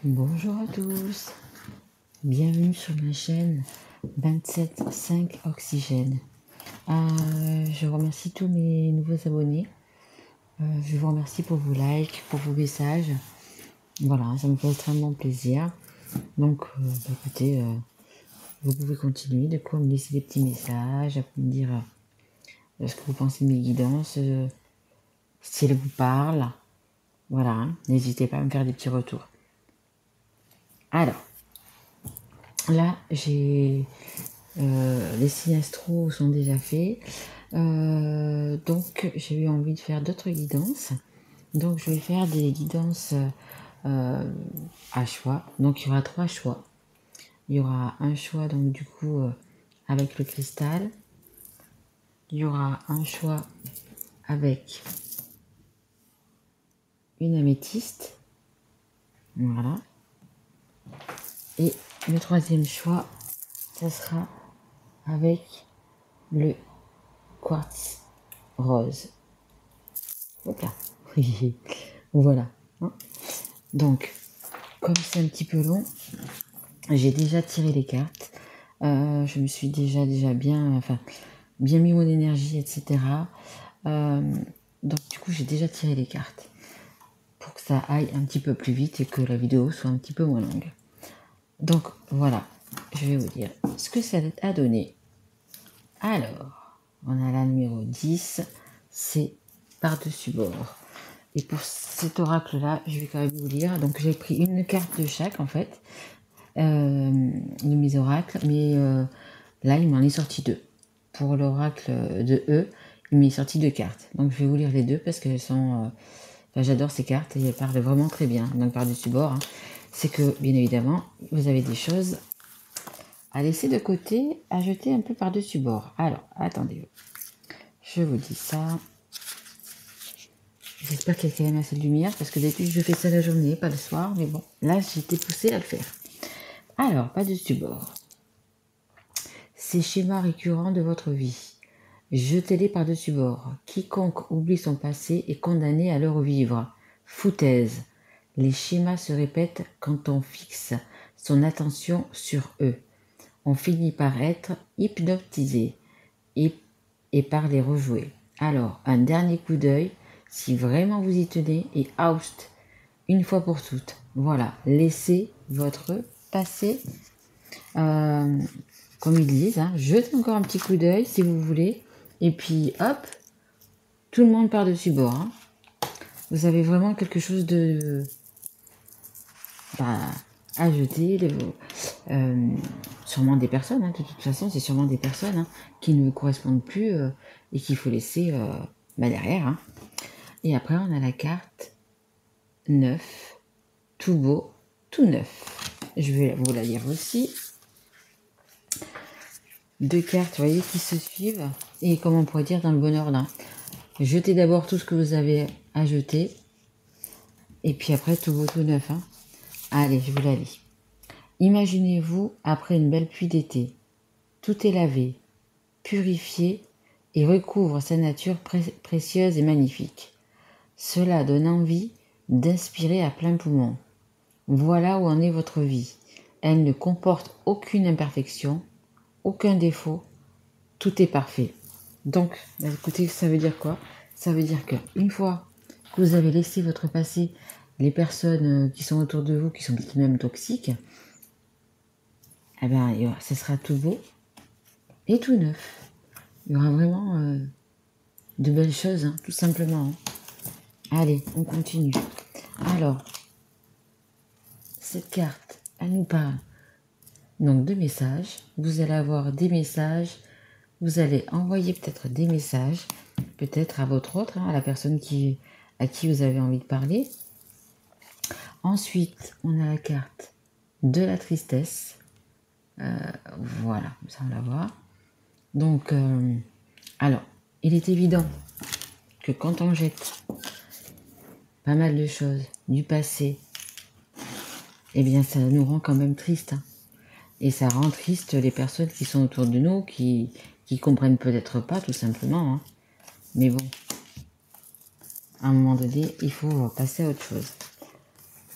Bonjour à tous, bienvenue sur ma chaîne 27.5 Oxygène. Je remercie tous mes nouveaux abonnés. Je vous remercie pour vos likes, pour vos messages. Voilà, ça me fait extrêmement plaisir. Donc, écoutez, vous pouvez continuer de quoi me laisser des petits messages, à me dire ce que vous pensez de mes guidances, si elles vous parlent. Voilà, hein, n'hésitez pas à me faire des petits retours. Alors, là, j'ai les signes astro sont déjà faits. Donc, j'ai eu envie de faire d'autres guidances. Donc, je vais faire des guidances à choix. Donc, il y aura 3 choix. Il y aura un choix, donc, du coup, avec le cristal. Il y aura un choix avec une améthyste. Voilà. Et le 3e choix, ça sera avec le quartz rose. Hop là. Voilà. Donc, comme c'est un petit peu long, j'ai déjà tiré les cartes. Je me suis déjà bien mis mon énergie, etc. Donc, du coup, j'ai déjà tiré les cartes pour que ça aille un petit peu plus vite et que la vidéo soit un petit peu moins longue. Donc, voilà. Je vais vous dire ce que ça a donné. Alors, on a la numéro 10, c'est par-dessus bord. Et pour cet oracle-là, je vais quand même vous lire. Donc, j'ai pris une carte de chaque, en fait, de mes oracles. Mais là, il m'en est sorti 2. Pour l'oracle de E, il m'est sorti 2 cartes. Donc, je vais vous lire les 2 parce qu'elles sont... j'adore ces cartes et elles parlent vraiment très bien. Donc, par-dessus bord, hein, c'est que, bien évidemment, vous avez des choses à laisser de côté, à jeter un peu par-dessus bord. Alors, attendez. Je vous dis ça. J'espère qu'il y a quand même assez de lumière, parce que d'habitude, je fais ça la journée, pas le soir. Mais bon, là, j'ai été poussée à le faire. Alors, par-dessus bord. Ces schémas récurrents de votre vie, jetez-les par-dessus bord. Quiconque oublie son passé est condamné à le revivre. Foutaise. Les schémas se répètent quand on fixe son attention sur eux. On finit par être hypnotisé et par les rejouer. Alors, un dernier coup d'œil, si vraiment vous y tenez, et oust, une fois pour toutes. Voilà, laissez votre passé, comme ils disent, hein, jetez encore un petit coup d'œil si vous voulez, et puis hop, tout le monde par-dessus bord. Hein. Vous avez vraiment quelque chose de... à jeter, sûrement des personnes, hein, de toute façon, c'est sûrement des personnes hein, qui ne vous correspondent plus et qu'il faut laisser derrière. Hein. Et après, on a la carte 9, tout beau, tout neuf. Je vais vous la lire aussi. 2 cartes, vous voyez, qui se suivent et comme on pourrait dire dans le bon ordre. Hein. Jetez d'abord tout ce que vous avez à jeter et puis après, tout beau, tout neuf. Hein. Allez, je vous la lis. Imaginez-vous après une belle pluie d'été. Tout est lavé, purifié et recouvre sa nature précieuse et magnifique. Cela donne envie d'inspirer à plein poumon. Voilà où en est votre vie. Elle ne comporte aucune imperfection, aucun défaut, tout est parfait. Donc, écoutez, ça veut dire quoi? Ça veut dire qu'une fois que vous avez laissé votre passé, les personnes qui sont autour de vous, qui sont peut-être même toxiques, eh bien, ça sera tout beau et tout neuf. Il y aura vraiment de belles choses, hein, tout simplement. Hein. Allez, on continue. Alors, cette carte, elle nous parle donc de messages. Vous allez avoir des messages. Vous allez envoyer peut-être des messages, peut-être à votre autre, hein, à la personne à qui vous avez envie de parler. Ensuite, on a la carte de la tristesse. Voilà, ça on la voit. Donc, alors, il est évident que quand on jette pas mal de choses du passé, eh bien, ça nous rend quand même triste. Hein. Et ça rend triste les personnes qui sont autour de nous, qui comprennent peut-être pas, tout simplement. Hein. Mais bon, à un moment donné, il faut passer à autre chose.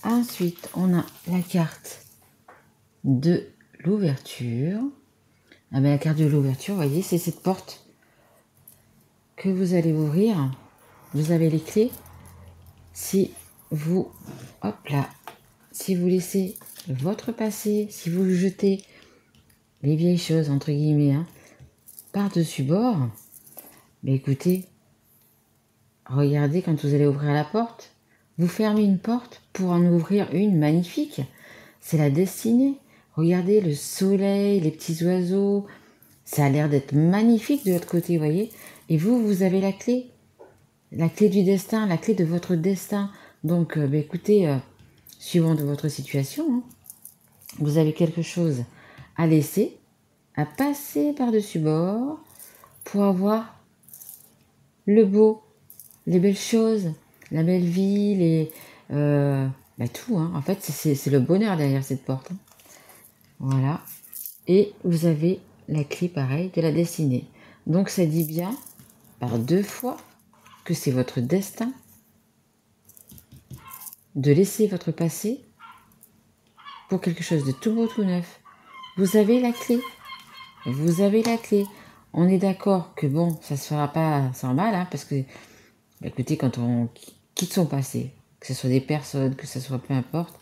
Ensuite, on a la carte de l'ouverture. Ah ben, la carte de l'ouverture, vous voyez, c'est cette porte que vous allez ouvrir. Vous avez les clés. Si vous, hop là, si vous laissez votre passé, si vous jetez les vieilles choses, entre guillemets, hein, par-dessus bord, ben écoutez, regardez quand vous allez ouvrir la porte, vous fermez une porte pour en ouvrir une magnifique. C'est la destinée. Regardez le soleil, les petits oiseaux. Ça a l'air d'être magnifique de l'autre côté, vous voyez. Et vous, vous avez la clé. La clé du destin, la clé de votre destin. Donc, ben écoutez, suivant de votre situation, hein, vous avez quelque chose à laisser, à passer par-dessus bord pour avoir le beau, les belles choses, la belle vie, tout. Hein. En fait, c'est le bonheur derrière cette porte. Hein. Voilà. Et vous avez la clé, pareil, de la destinée. Donc, ça dit bien, par 2 fois, que c'est votre destin de laisser votre passé pour quelque chose de tout beau, tout neuf. Vous avez la clé. Vous avez la clé. On est d'accord que bon, ça se fera pas sans mal, hein, parce que, écoutez, quand on quitte son passé, que ce soit des personnes, que ce soit peu importe,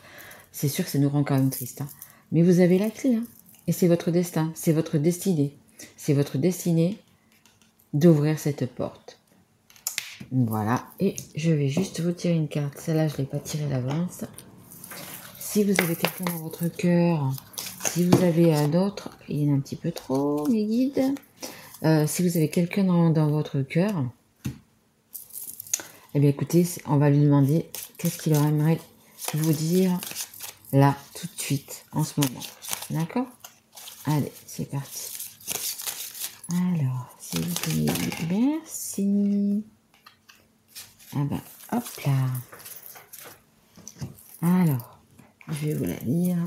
c'est sûr que ça nous rend quand même triste. Hein. Mais vous avez la clé, hein, et c'est votre destin, c'est votre destinée. C'est votre destinée d'ouvrir cette porte. Voilà, et je vais juste vous tirer une carte. Celle-là, je ne l'ai pas tirée d'avance. Si vous avez quelqu'un dans votre cœur, si vous avez d'autres, il y en a un petit peu trop, mes guides. Si vous avez quelqu'un dans votre cœur, eh bien écoutez, on va lui demander qu'est-ce qu'il aimerait vous dire là, tout de suite, en ce moment. D'accord? Allez, c'est parti. Alors, si vous pouvez dire merci. Ah ben, hop là. Alors, je vais vous la lire.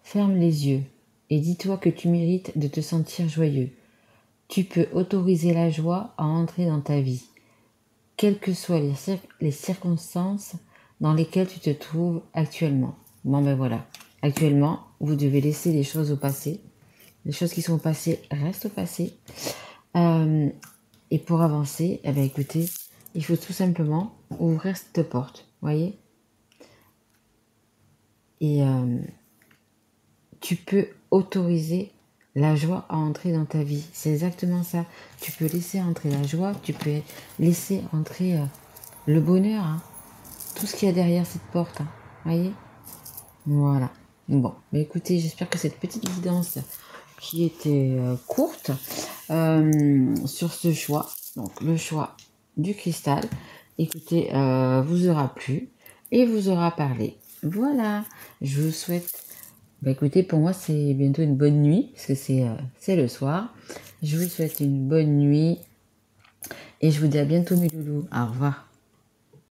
Ferme les yeux et dis-toi que tu mérites de te sentir joyeux. Tu peux autoriser la joie à entrer dans ta vie, quelles que soient les circonstances dans lesquelles tu te trouves actuellement. Bon ben voilà, actuellement, vous devez laisser les choses au passé. Les choses qui sont passées restent au passé. Et pour avancer, eh bien écoutez, il faut tout simplement ouvrir cette porte, voyez. Et tu peux autoriser la joie à entrer dans ta vie. C'est exactement ça. Tu peux laisser entrer la joie, tu peux laisser entrer le bonheur, hein. Tout ce qu'il y a derrière cette porte, hein. Voyez. Voilà. Bon, mais écoutez, j'espère que cette petite guidance qui était courte sur ce choix, donc le choix du cristal, écoutez, vous aura plu et vous aura parlé. Voilà, je vous souhaite, écoutez, pour moi c'est bientôt une bonne nuit, parce que c'est le soir. Je vous souhaite une bonne nuit et je vous dis à bientôt mes loulous, au revoir.